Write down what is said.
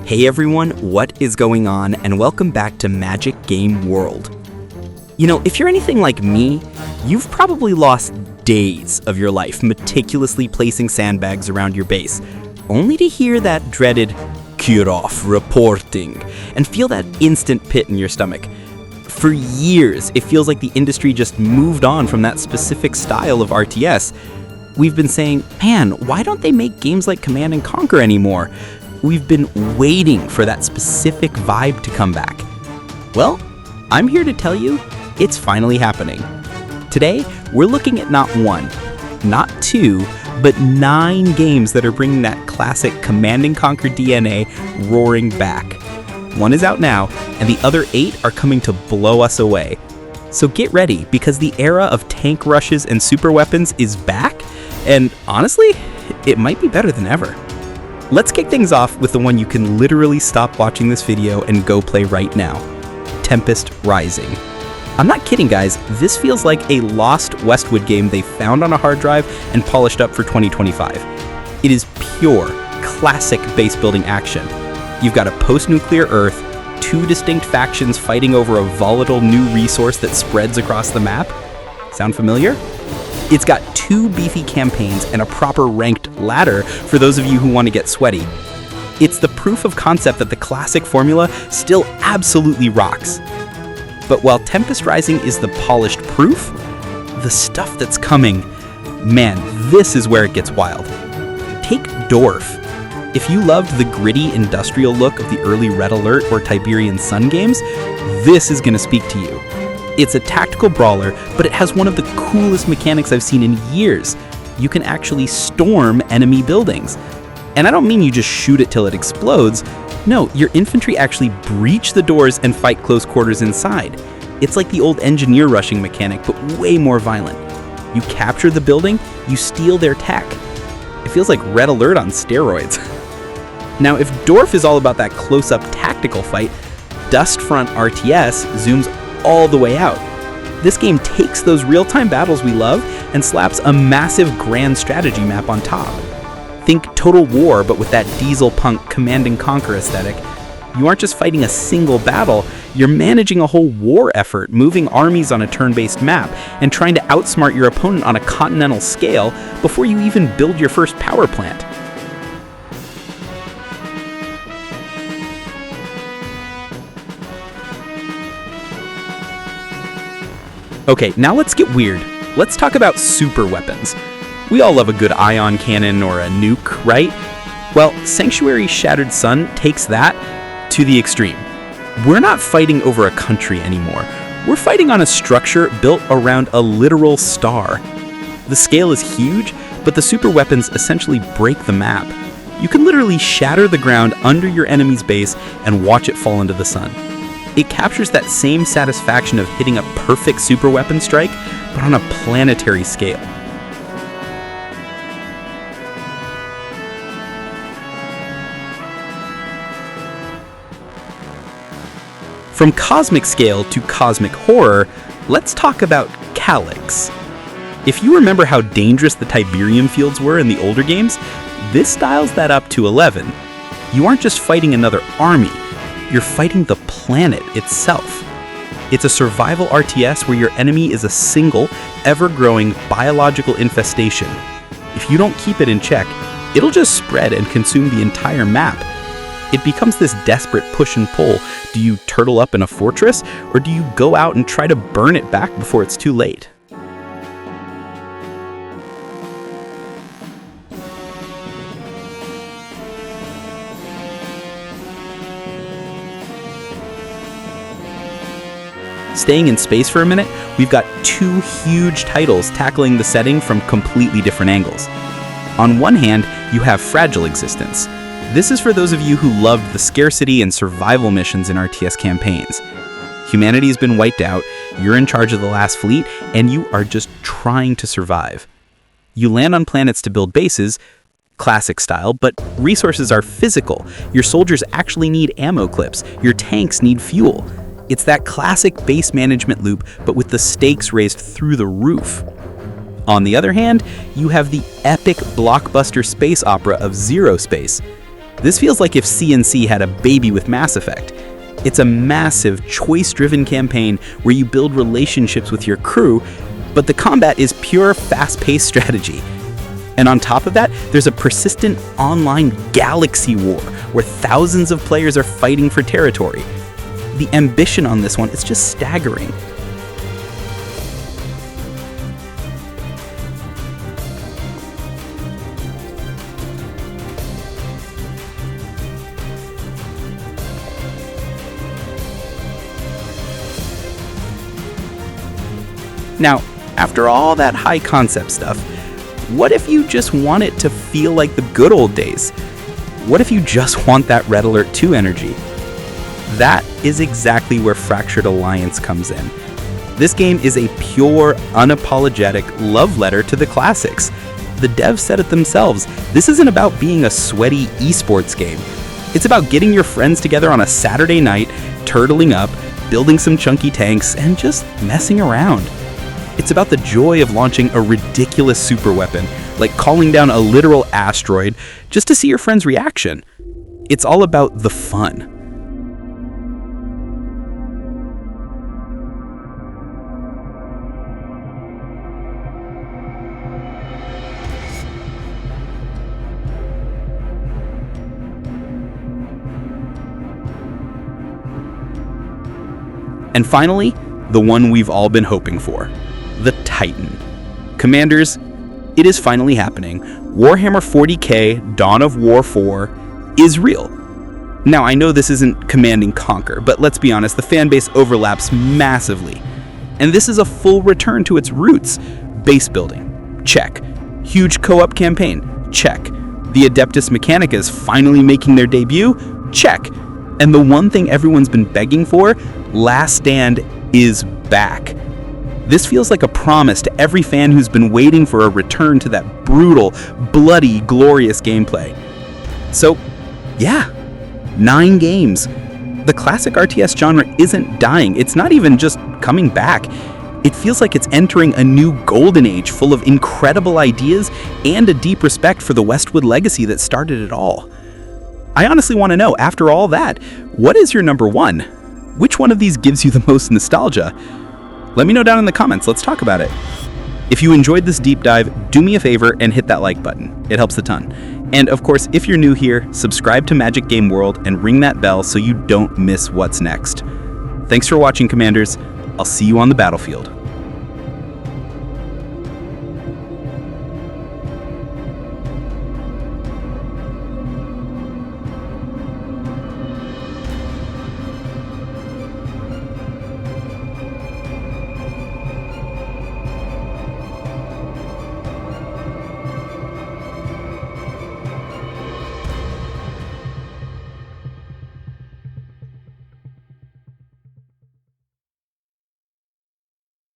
Hey everyone, what is going on? And welcome back to Magic Game World. You know, if you're anything like me, you've probably lost days of your life meticulously placing sandbags around your base, only to hear that dreaded D.O.R.F reporting and feel that instant pit in your stomach. For years, it feels like the industry just moved on from that specific style of RTS. We've been saying, man, why don't they make games like Command & Conquer anymore? We've been waiting for that specific vibe to come back. Well, I'm here to tell you, it's finally happening. Today, we're looking at not one, not two, but 9 games that are bringing that classic Command & Conquer DNA roaring back. One is out now, and the other 8 are coming to blow us away. So get ready, because the era of tank rushes and super weapons is back, and honestly, it might be better than ever. Let's kick things off with the one you can literally stop watching this video and go play right now, Tempest Rising. I'm not kidding, guys, this feels like a lost Westwood game they found on a hard drive and polished up for 2025. It is pure, classic base building action. You've got a post-nuclear Earth, 2 distinct factions fighting over a volatile new resource that spreads across the map. Sound familiar? It's got 2 beefy campaigns and a proper ranked ladder for those of you who want to get sweaty. It's the proof of concept that the classic formula still absolutely rocks. But while Tempest Rising is the polished proof, the stuff that's coming, man, this is where it gets wild. Take D.O.R.F. If you loved the gritty industrial look of the early Red Alert or Tiberian Sun games, this is going to speak to you. It's a tactical brawler, but it has one of the coolest mechanics I've seen in years. You can actually storm enemy buildings. And I don't mean you just shoot it till it explodes. No, your infantry actually breach the doors and fight close quarters inside. It's like the old engineer rushing mechanic, but way more violent. You capture the building, you steal their tech. It feels like Red Alert on steroids. Now, if D.O.R.F is all about that close-up tactical fight, Front RTS zooms all the way out. This game takes those real-time battles we love and slaps a massive grand strategy map on top. Think Total War, but with that diesel punk Command & Conquer aesthetic. You aren't just fighting a single battle, you're managing a whole war effort, moving armies on a turn-based map, and trying to outsmart your opponent on a continental scale before you even build your first power plant. Okay, now let's get weird. Let's talk about super weapons. We all love a good ion cannon or a nuke, right? Well, Sanctuary Shattered Sun takes that to the extreme. We're not fighting over a country anymore. We're fighting on a structure built around a literal star. The scale is huge, but the super weapons essentially break the map. You can literally shatter the ground under your enemy's base and watch it fall into the sun. It captures that same satisfaction of hitting a perfect super weapon strike, but on a planetary scale. From cosmic scale to cosmic horror, let's talk about Calyx. If you remember how dangerous the Tiberium fields were in the older games, this styles that up to 11. You aren't just fighting another army, you're fighting the planet itself. It's a survival RTS where your enemy is a single, ever-growing biological infestation. If you don't keep it in check, it'll just spread and consume the entire map. It becomes this desperate push and pull. Do you turtle up in a fortress, or do you go out and try to burn it back before it's too late? Staying in space for a minute, we've got 2 huge titles tackling the setting from completely different angles. On one hand, you have Fragile Existence. This is for those of you who loved the scarcity and survival missions in RTS campaigns. Humanity has been wiped out, you're in charge of the last fleet, and you are just trying to survive. You land on planets to build bases, classic style, but resources are physical. Your soldiers actually need ammo clips, your tanks need fuel. It's that classic base management loop, but with the stakes raised through the roof. On the other hand, you have the epic blockbuster space opera of Zerospace. This feels like if CNC had a baby with Mass Effect. It's a massive, choice-driven campaign where you build relationships with your crew, but the combat is pure, fast-paced strategy. And on top of that, there's a persistent online galaxy war where thousands of players are fighting for territory. The ambition on this one is just staggering. Now, after all that high concept stuff, what if you just want it to feel like the good old days? What if you just want that Red Alert 2 energy? That is exactly where Fractured Alliance comes in. This game is a pure, unapologetic love letter to the classics. The devs said it themselves, this isn't about being a sweaty esports game. It's about getting your friends together on a Saturday night, turtling up, building some chunky tanks, and just messing around. It's about the joy of launching a ridiculous superweapon, like calling down a literal asteroid, just to see your friend's reaction. It's all about the fun. And finally, the one we've all been hoping for. The Titan. Commanders, it is finally happening. Warhammer 40k Dawn of War 4 is real. Now, I know this isn't Command & Conquer, but let's be honest, the fanbase overlaps massively. And this is a full return to its roots. Base building, check. Huge co-op campaign, check. The Adeptus Mechanicas finally making their debut, check. And the one thing everyone's been begging for, Last Stand is back. This feels like a promise to every fan who's been waiting for a return to that brutal, bloody, glorious gameplay. So, yeah, 9 games. The classic RTS genre isn't dying. It's not even just coming back. It feels like it's entering a new golden age full of incredible ideas and a deep respect for the Westwood legacy that started it all. I honestly want to know, after all that, what is your number 1? Which one of these gives you the most nostalgia? Let me know down in the comments, let's talk about it. If you enjoyed this deep dive, do me a favor and hit that like button. It helps a ton. And of course, if you're new here, subscribe to Magic Game World and ring that bell so you don't miss what's next. Thanks for watching, Commanders. I'll see you on the battlefield.